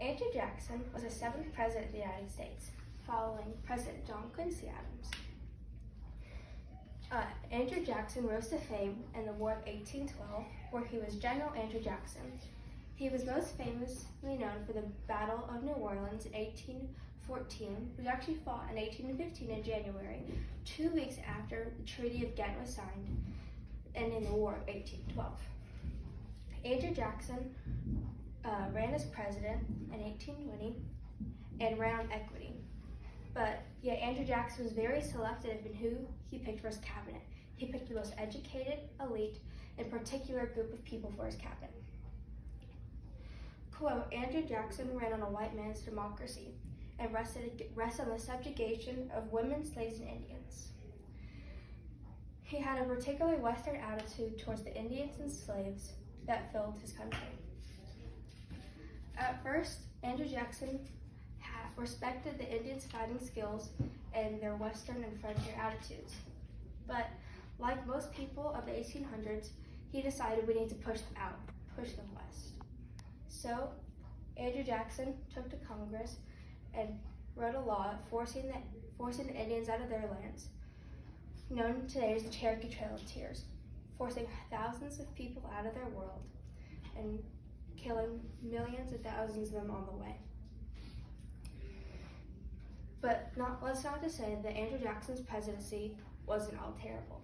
Andrew Jackson was the 7th President of the United States, following President John Quincy Adams. Andrew Jackson rose to fame in the War of 1812, where he was General Andrew Jackson. He was most famously known for the Battle of New Orleans in 1814, which actually fought in 1815 in January, 2 weeks after the Treaty of Ghent was signed, ending the War of 1812. Andrew Jackson ran as president in 1820 and ran on equity. But yet Andrew Jackson was very selective in who he picked for his cabinet. He picked the most educated, elite, and particular group of people for his cabinet. Quote, Andrew Jackson ran on a white man's democracy and rested on the subjugation of women, slaves, and Indians. He had a particularly Western attitude towards the Indians and slaves that filled his country. At first, Andrew Jackson respected the Indians' fighting skills and their Western and frontier attitudes. But like most people of the 1800s, he decided we need to push them west. So Andrew Jackson took to Congress and wrote a law forcing the Indians out of their lands, known today as the Cherokee Trail of Tears, forcing thousands of people out of their world and killing millions and thousands of them on the way. But let's not to say that Andrew Jackson's presidency wasn't all terrible.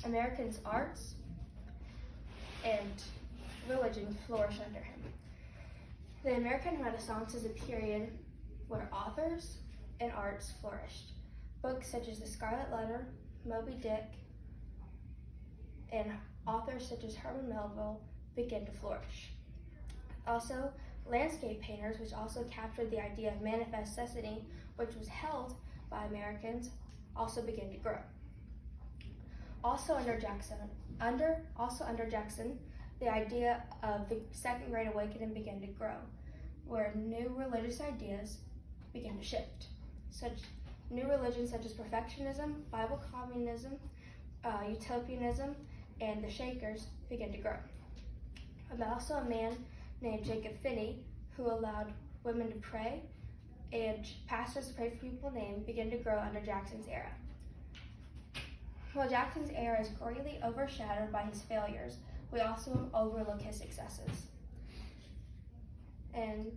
Americans' arts and religion flourished under him. The American Renaissance is a period where authors and arts flourished. Books such as The Scarlet Letter, Moby Dick, and authors such as Herman Melville began to flourish. Also, landscape painters, which also captured the idea of manifest necessity, which was held by Americans, also began to grow. Also under Jackson, the idea of the Second Great Awakening began to grow, where new religious ideas began to shift. New religions such as perfectionism, Bible communism, utopianism, and the Shakers began to grow. And also a man named Jacob Finney, who allowed women to pray and pastors to pray for people's name, began to grow under Jackson's era. While Jackson's era is greatly overshadowed by his failures, we also overlook his successes. And